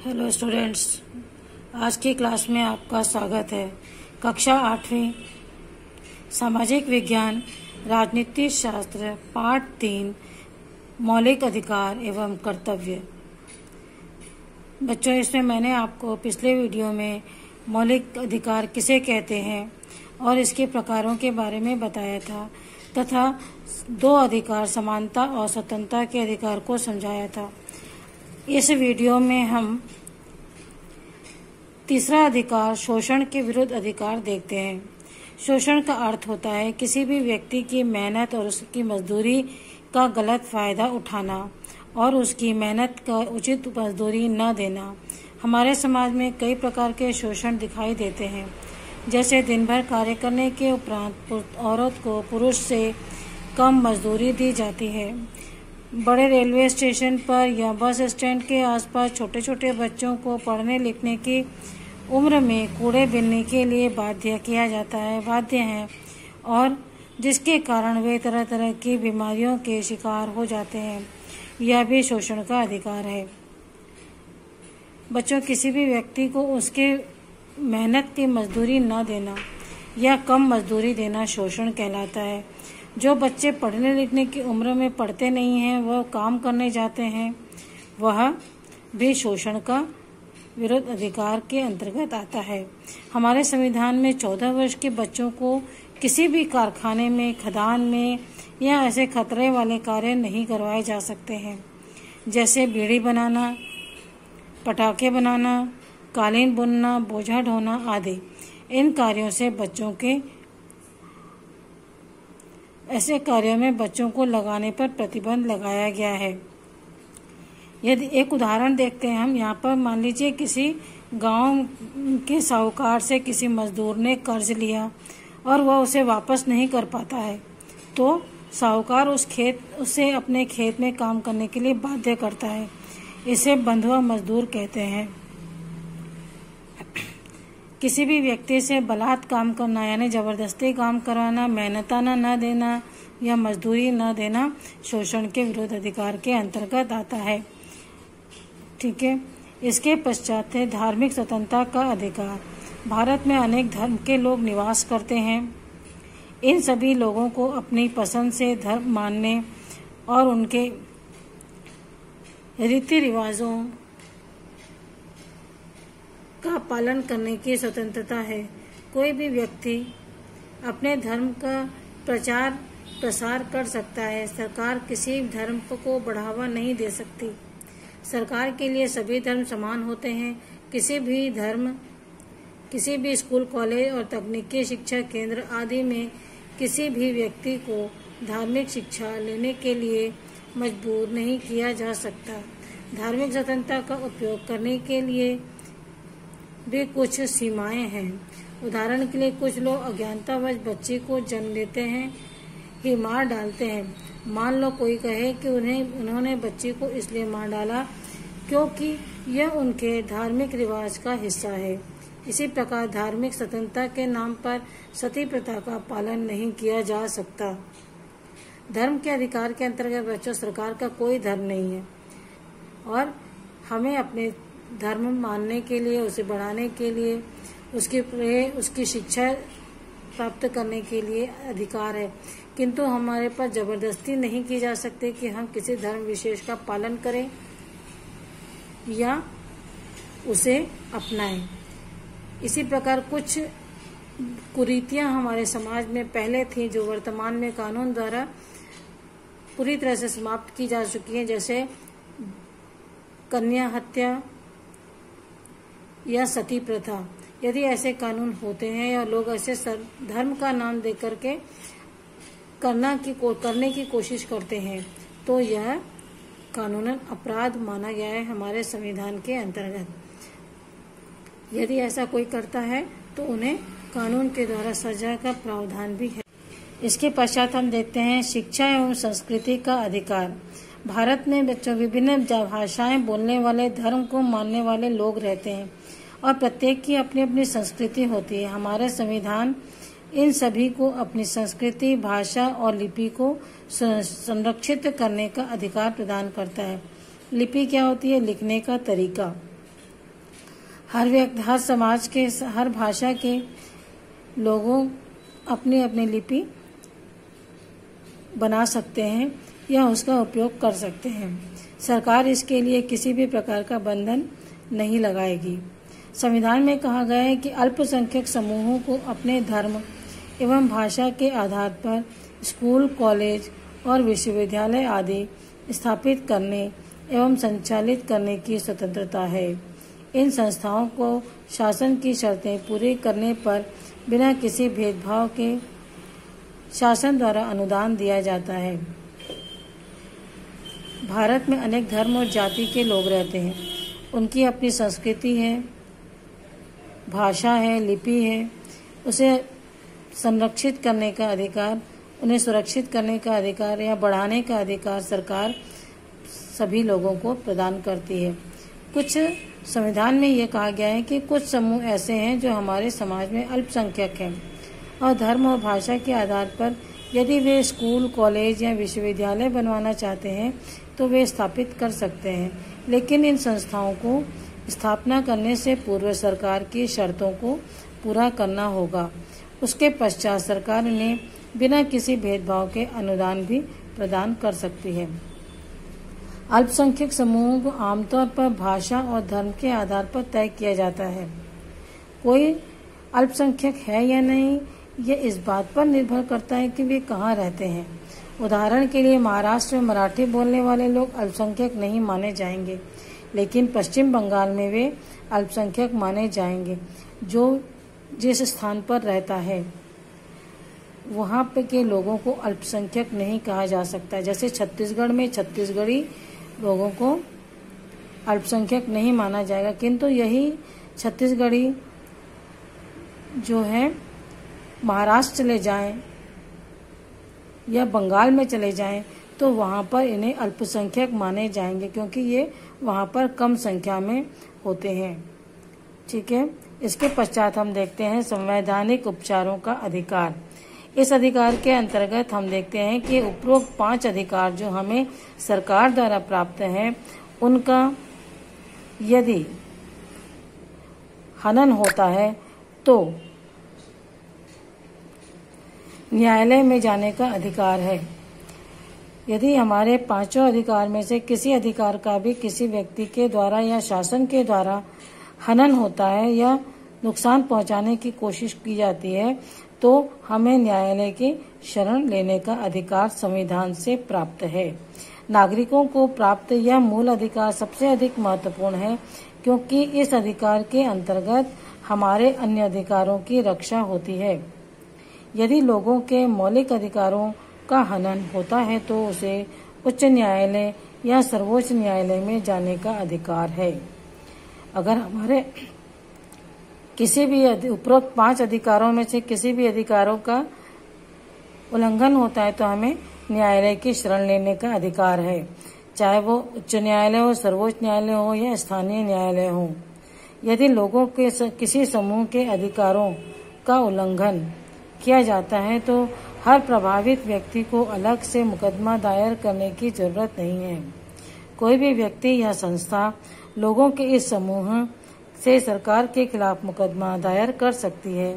Hello students, आज की class में आपका स्वागत है। कक्षा 8वीं सामाजिक विज्ञान राजनीति शास्त्र पाठ 3 मौलिक अधिकार एवं कर्तव्य। बच्चों, इसमें मैंने आपको पिछले वीडियो में मौलिक अधिकार किसे कहते हैं और इसके प्रकारों के बारे में बताया था तथा 2 अधिकार समानता और स्वतंत्रता के अधिकार को समझाया था। इस वीडियो में हम तीसरा अधिकार शोषण के विरुद्ध अधिकार देखते हैं। शोषण का अर्थ होता है किसी भी व्यक्ति की मेहनत और उसकी मजदूरी का गलत फायदा उठाना और उसकी मेहनत का उचित मजदूरी न देना। हमारे समाज में कई प्रकार के शोषण दिखाई देते हैं, जैसे दिन भर कार्य करने के उपरांत औरत को पुरुष से कम मजदूरी दी जाती है। बड़े रेलवे स्टेशन पर या बस स्टैंड के आसपास छोटे छोटे बच्चों को पढ़ने लिखने की उम्र में कूड़े बीनने के लिए बाध्य हैं और जिसके कारण वे तरह तरह की बीमारियों के शिकार हो जाते हैं। यह भी शोषण का अधिकार है। बच्चों, किसी भी व्यक्ति को उसके मेहनत की मजदूरी न देना या कम मजदूरी देना शोषण कहलाता है। जो बच्चे पढ़ने लिखने की उम्र में पढ़ते नहीं हैं, वह काम करने जाते हैं, वह भी शोषण का विरुद्ध अधिकार के अंतर्गत आता है। हमारे संविधान में 14 वर्ष के बच्चों को किसी भी कारखाने में, खदान में या ऐसे खतरे वाले कार्य नहीं करवाए जा सकते हैं, जैसे बीड़ी बनाना, पटाखे बनाना, कालीन बुनना, बोझा ढोना आदि। इन कार्यों से ऐसे कार्यों में बच्चों को लगाने पर प्रतिबंध लगाया गया है। यदि एक उदाहरण देखते हैं हम यहाँ पर, मान लीजिए किसी गांव के साहूकार से किसी मजदूर ने कर्ज लिया और वह उसे वापस नहीं कर पाता है, तो साहूकार उसे अपने खेत में काम करने के लिए बाध्य करता है। इसे बंधुआ मजदूर कहते हैं। किसी भी व्यक्ति से बलात् काम करना यानी जबरदस्ती काम करवाना, मेहनताना न देना या मजदूरी न देना शोषण के विरुद्ध अधिकार के अंतर्गत आता है। ठीक है। इसके पश्चात है धार्मिक स्वतंत्रता का अधिकार। भारत में अनेक धर्म के लोग निवास करते हैं। इन सभी लोगों को अपनी पसंद से धर्म मानने और उनके रीति रिवाजों का पालन करने की स्वतंत्रता है। कोई भी व्यक्ति अपने धर्म का प्रचार प्रसार कर सकता है। सरकार किसी धर्म को बढ़ावा नहीं दे सकती। सरकार के लिए सभी धर्म समान होते हैं। किसी भी स्कूल, कॉलेज और तकनीकी शिक्षा केंद्र आदि में किसी भी व्यक्ति को धार्मिक शिक्षा लेने के लिए मजबूर नहीं किया जा सकता। धार्मिक स्वतंत्रता का उपयोग करने के लिए भी कुछ सीमाएं हैं। उदाहरण के लिए कुछ लोग अज्ञानतावश बच्चे को जन्म लेते हैं ही मार डालते हैं। मान लो कोई कहे कि उन्होंने बच्चे को इसलिए मार डाला क्योंकि यह उनके धार्मिक रिवाज का हिस्सा है। इसी प्रकार धार्मिक स्वतंत्रता के नाम पर सती प्रथा का पालन नहीं किया जा सकता। धर्म के अधिकार के अंतर्गत बच्चों, सरकार का कोई धर्म नहीं है और हमें अपने धर्म मानने के लिए, उसे बढ़ाने के लिए, उसकी शिक्षा प्राप्त करने के लिए अधिकार है, किंतु हमारे पास जबरदस्ती नहीं की जा सकती कि हम किसी धर्म विशेष का पालन करें या उसे अपनाएं। इसी प्रकार कुछ कुरीतियां हमारे समाज में पहले थी जो वर्तमान में कानून द्वारा पूरी तरह से समाप्त की जा चुकी है, जैसे कन्या हत्या या सती प्रथा। यदि ऐसे कानून होते हैं या लोग ऐसे धर्म का नाम दे करके करने की कोशिश करते हैं, तो यह कानूनन अपराध माना गया है हमारे संविधान के अंतर्गत। यदि ऐसा कोई करता है तो उन्हें कानून के द्वारा सजा का प्रावधान भी है। इसके पश्चात हम देखते हैं शिक्षा एवं संस्कृति का अधिकार। भारत में बच्चों विभिन्न भाषाएं बोलने वाले, धर्म को मानने वाले लोग रहते हैं और प्रत्येक की अपनी अपनी संस्कृति होती है। हमारे संविधान इन सभी को अपनी संस्कृति, भाषा और लिपि को संरक्षित करने का अधिकार प्रदान करता है। लिपि क्या होती है? लिखने का तरीका। हर समाज के, हर भाषा के लोगों अपनी अपनी लिपि बना सकते हैं या उसका उपयोग कर सकते हैं। सरकार इसके लिए किसी भी प्रकार का बंधन नहीं लगाएगी। संविधान में कहा गया है कि अल्पसंख्यक समूहों को अपने धर्म एवं भाषा के आधार पर स्कूल, कॉलेज और विश्वविद्यालय आदि स्थापित करने एवं संचालित करने की स्वतंत्रता है। इन संस्थाओं को शासन की शर्तें पूरी करने पर बिना किसी भेदभाव के शासन द्वारा अनुदान दिया जाता है। भारत में अनेक धर्म और जाति के लोग रहते हैं। उनकी अपनी संस्कृति है, भाषा है, लिपि है। उसे संरक्षित करने का अधिकार, उन्हें सुरक्षित करने का अधिकार या बढ़ाने का अधिकार सरकार सभी लोगों को प्रदान करती है। कुछ संविधान में ये कहा गया है कि कुछ समूह ऐसे हैं जो हमारे समाज में अल्पसंख्यक हैं और धर्म और भाषा के आधार पर यदि वे स्कूल, कॉलेज या विश्वविद्यालय बनवाना चाहते हैं तो वे स्थापित कर सकते हैं, लेकिन इन संस्थाओं को स्थापना करने से पूर्व सरकार की शर्तों को पूरा करना होगा। उसके पश्चात सरकार इन्हें बिना किसी भेदभाव के अनुदान भी प्रदान कर सकती है। अल्पसंख्यक समूहों को आमतौर पर भाषा और धर्म के आधार पर तय किया जाता है। कोई अल्पसंख्यक है या नहीं, यह इस बात पर निर्भर करता है कि वे कहाँ रहते हैं। उदाहरण के लिए महाराष्ट्र में मराठी बोलने वाले लोग अल्पसंख्यक नहीं माने जाएंगे, लेकिन पश्चिम बंगाल में वे अल्पसंख्यक माने जाएंगे। जो जिस स्थान पर रहता है वहाँ पे के लोगों को अल्पसंख्यक नहीं कहा जा सकता। जैसे छत्तीसगढ़ में छत्तीसगढ़ी लोगों को अल्पसंख्यक नहीं माना जाएगा, किंतु यही छत्तीसगढ़ी जो है महाराष्ट्र चले जाएं या बंगाल में चले जाएं तो वहाँ पर इन्हें अल्पसंख्यक माने जाएंगे, क्योंकि ये वहाँ पर कम संख्या में होते हैं। ठीक है। इसके पश्चात हम देखते हैं संवैधानिक उपचारों का अधिकार। इस अधिकार के अंतर्गत हम देखते हैं कि उपरोक्त 5 अधिकार जो हमें सरकार द्वारा प्राप्त हैं, उनका यदि हनन होता है तो न्यायालय में जाने का अधिकार है। यदि हमारे 5 अधिकार में से किसी अधिकार का भी किसी व्यक्ति के द्वारा या शासन के द्वारा हनन होता है या नुकसान पहुंचाने की कोशिश की जाती है तो हमें न्यायालय की शरण लेने का अधिकार संविधान से प्राप्त है। नागरिकों को प्राप्त यह मूल अधिकार सबसे अधिक महत्वपूर्ण है, क्योंकि इस अधिकार के अंतर्गत हमारे अन्य अधिकारों की रक्षा होती है। यदि लोगों के मौलिक अधिकारों का हनन होता है तो उसे उच्च न्यायालय या सर्वोच्च न्यायालय में जाने का अधिकार है। अगर हमारे किसी भी उपरोक्त 5 अधिकारों में से किसी भी अधिकारों का उल्लंघन होता है तो हमें न्यायालय की शरण लेने का अधिकार है, चाहे वो उच्च न्यायालय हो, सर्वोच्च न्यायालय हो या स्थानीय न्यायालय हो। यदि लोगों के किसी समूह के अधिकारों का उल्लंघन किया जाता है तो हर प्रभावित व्यक्ति को अलग से मुकदमा दायर करने की जरूरत नहीं है। कोई भी व्यक्ति या संस्था लोगों के इस समूह से सरकार के खिलाफ मुकदमा दायर कर सकती है।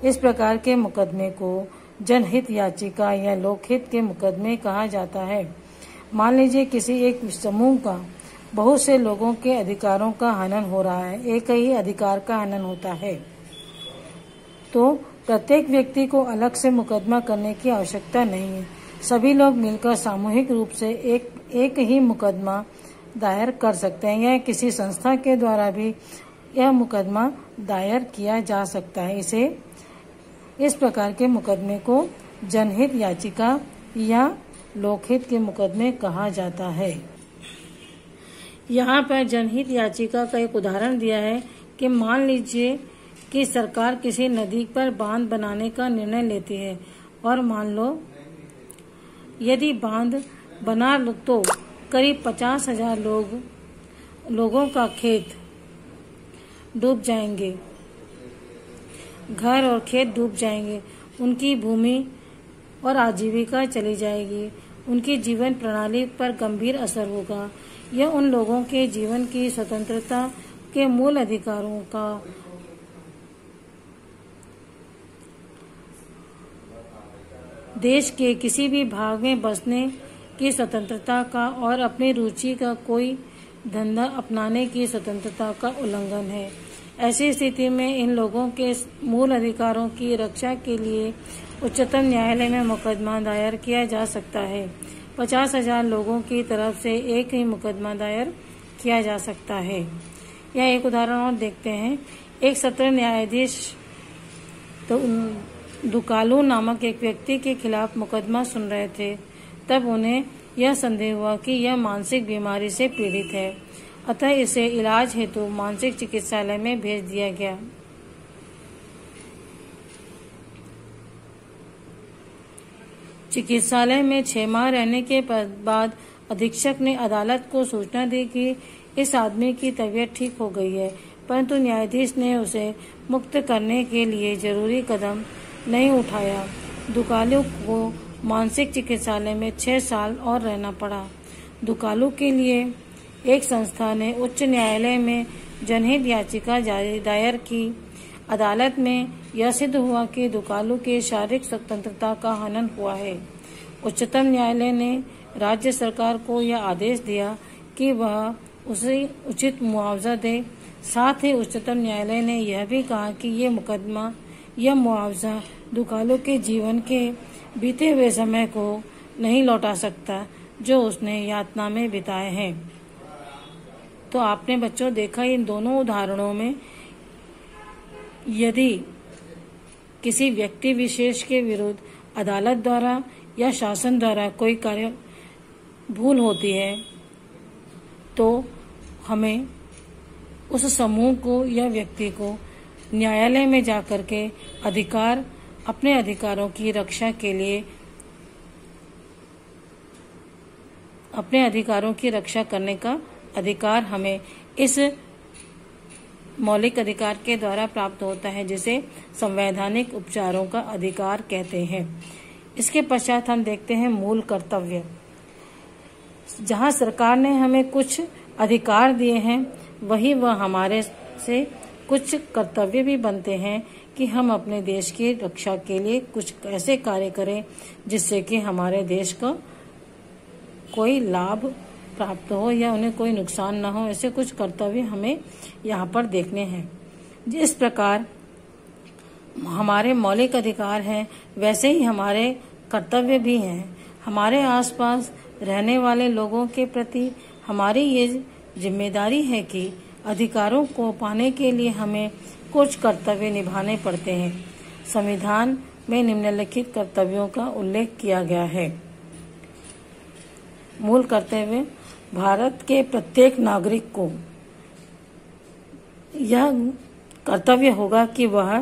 इस प्रकार के मुकदमे को जनहित याचिका या लोकहित के मुकदमे कहा जाता है। मान लीजिए किसी एक समूह का बहुत से लोगों के अधिकारों का हनन हो रहा है, एक ही अधिकार का हनन होता है, तो प्रत्येक व्यक्ति को अलग से मुकदमा करने की आवश्यकता नहीं है। सभी लोग मिलकर सामूहिक रूप से एक ही मुकदमा दायर कर सकते हैं या किसी संस्था के द्वारा भी यह मुकदमा दायर किया जा सकता है। इस प्रकार के मुकदमे को जनहित याचिका या लोकहित के मुकदमे कहा जाता है। यहाँ पर जनहित याचिका का एक उदाहरण दिया है कि मान लीजिए कि सरकार किसी नदी पर बांध बनाने का निर्णय लेती है और मान लो यदि बांध बना तो करीब 50,000 लोगों का खेत डूब जाएंगे, घर और खेत डूब जाएंगे, उनकी भूमि और आजीविका चली जाएगी, उनकी जीवन प्रणाली पर गंभीर असर होगा। यह उन लोगों के जीवन की स्वतंत्रता के मूल अधिकारों का देश के किसी भी भाग में बसने की स्वतंत्रता का और अपनी रुचि का कोई धंधा अपनाने की स्वतंत्रता का उल्लंघन है। ऐसी स्थिति में इन लोगों के मूल अधिकारों की रक्षा के लिए उच्चतम न्यायालय में मुकदमा दायर किया जा सकता है। 50,000 लोगों की तरफ से एक ही मुकदमा दायर किया जा सकता है। यह एक उदाहरण और देखते हैं। एक सत्र न्यायाधीश दुकालू नामक एक व्यक्ति के खिलाफ मुकदमा सुन रहे थे। तब उन्हें यह संदेह हुआ कि यह मानसिक बीमारी से पीड़ित है, अतः इसे इलाज हेतु मानसिक चिकित्सालय में भेज दिया गया। चिकित्सालय में 6 माह रहने के बाद अधीक्षक ने अदालत को सूचना दी कि इस आदमी की तबीयत ठीक हो गई है, परंतु न्यायाधीश ने उसे मुक्त करने के लिए जरूरी कदम नहीं उठाया। दुकालू को मानसिक चिकित्सालय में 6 साल और रहना पड़ा। दुकालू के लिए एक संस्था ने उच्च न्यायालय में जनहित याचिका दायर की। अदालत में यह सिद्ध हुआ कि दुकालू की शारीरिक स्वतंत्रता का हनन हुआ है। उच्चतम न्यायालय ने राज्य सरकार को यह आदेश दिया कि वह उसे उचित मुआवजा दे। साथ ही उच्चतम न्यायालय ने यह भी कहा कि यह मुआवजा दुकालू के जीवन के बीते हुए समय को नहीं लौटा सकता जो उसने यातना में बिताए हैं। तो आपने बच्चों देखा इन दोनों उदाहरणों में यदि किसी व्यक्ति विशेष के विरुद्ध अदालत द्वारा या शासन द्वारा कोई कार्य भूल होती है तो हमें उस समूह को या व्यक्ति को न्यायालय में जाकर के अपने अधिकारों की रक्षा के लिए अपने अधिकारों की रक्षा करने का अधिकार हमें इस मौलिक अधिकार के द्वारा प्राप्त होता है, जिसे संवैधानिक उपचारों का अधिकार कहते हैं। इसके पश्चात हम देखते हैं मूल कर्तव्य। जहां सरकार ने हमें कुछ अधिकार दिए हैं, वही वह हमारे से कुछ कर्तव्य भी बनते हैं कि हम अपने देश की रक्षा के लिए कुछ ऐसे कार्य करें जिससे कि हमारे देश को कोई लाभ प्राप्त हो या उन्हें कोई नुकसान न हो। ऐसे कुछ कर्तव्य हमें यहाँ पर देखने हैं। जिस प्रकार हमारे मौलिक अधिकार हैं, वैसे ही हमारे कर्तव्य भी हैं। हमारे आसपास रहने वाले लोगों के प्रति हमारी ये जिम्मेदारी है कि अधिकारों को पाने के लिए हमें कुछ कर्तव्य निभाने पड़ते हैं। संविधान में निम्नलिखित कर्तव्यों का उल्लेख किया गया है। मूल कर्तव्य: भारत के प्रत्येक नागरिक को यह कर्तव्य होगा कि वह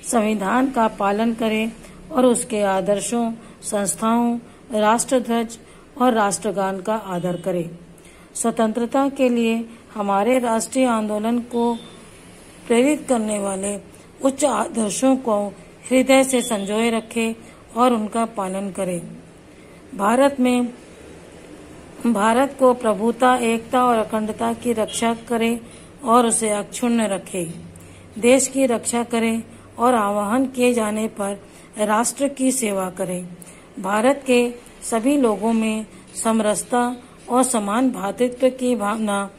संविधान का पालन करे और उसके आदर्शों, संस्थाओं, राष्ट्रध्वज और राष्ट्रगान का आदर करे। स्वतंत्रता के लिए हमारे राष्ट्रीय आंदोलन को प्रेरित करने वाले उच्च आदर्शों को हृदय से संजोए रखे और उनका पालन करे। भारत को प्रभुता, एकता और अखंडता की रक्षा करे और उसे अक्षुण्ण रखे। देश की रक्षा करे और आह्वान किए जाने पर राष्ट्र की सेवा करे। भारत के सभी लोगों में समरसता और समान भ्रातृत्व की भावना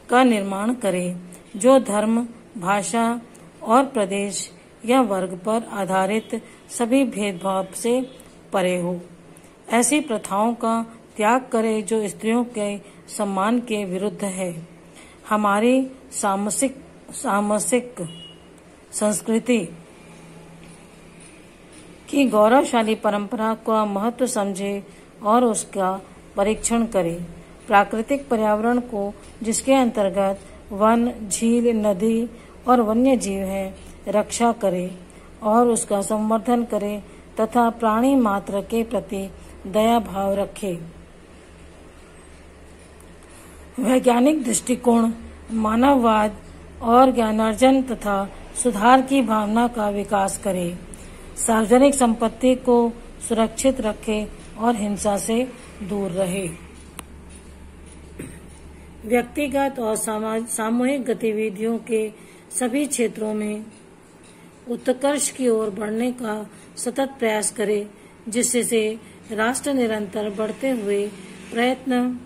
का निर्माण करे, जो धर्म, भाषा और प्रदेश या वर्ग पर आधारित सभी भेदभाव से परे हो। ऐसी प्रथाओं का त्याग करे जो स्त्रियों के सम्मान के विरुद्ध है। हमारी सामसिक संस्कृति की गौरवशाली परंपरा का महत्व समझे और उसका परीक्षण करे। प्राकृतिक पर्यावरण को, जिसके अंतर्गत वन, झील, नदी और वन्य जीव है, रक्षा करे और उसका संवर्धन करे तथा प्राणी मात्र के प्रति दया भाव रखे। वैज्ञानिक दृष्टिकोण, मानववाद और ज्ञानार्जन तथा सुधार की भावना का विकास करे। सार्वजनिक संपत्ति को सुरक्षित रखे और हिंसा से दूर रहे। व्यक्तिगत और सामूहिक गतिविधियों के सभी क्षेत्रों में उत्कर्ष की ओर बढ़ने का सतत प्रयास करे, जिससे राष्ट्र निरंतर बढ़ते हुए प्रयत्न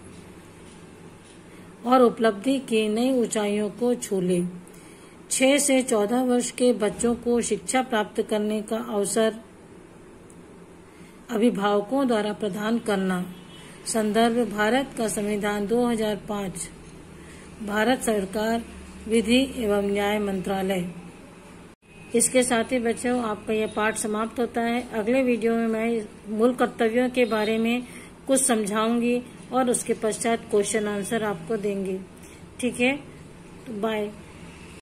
और उपलब्धि की नई ऊंचाइयों को छू ले। 6 से 14 वर्ष के बच्चों को शिक्षा प्राप्त करने का अवसर अभिभावकों द्वारा प्रदान करना। संदर्भ भारत का संविधान 2005, भारत सरकार विधि एवं न्याय मंत्रालय। इसके साथ ही बच्चों आपका यह पाठ समाप्त होता है। अगले वीडियो में मैं मूल कर्तव्यों के बारे में कुछ समझाऊंगी और उसके पश्चात क्वेश्चन आंसर आपको देंगे। ठीक है, तो बाय।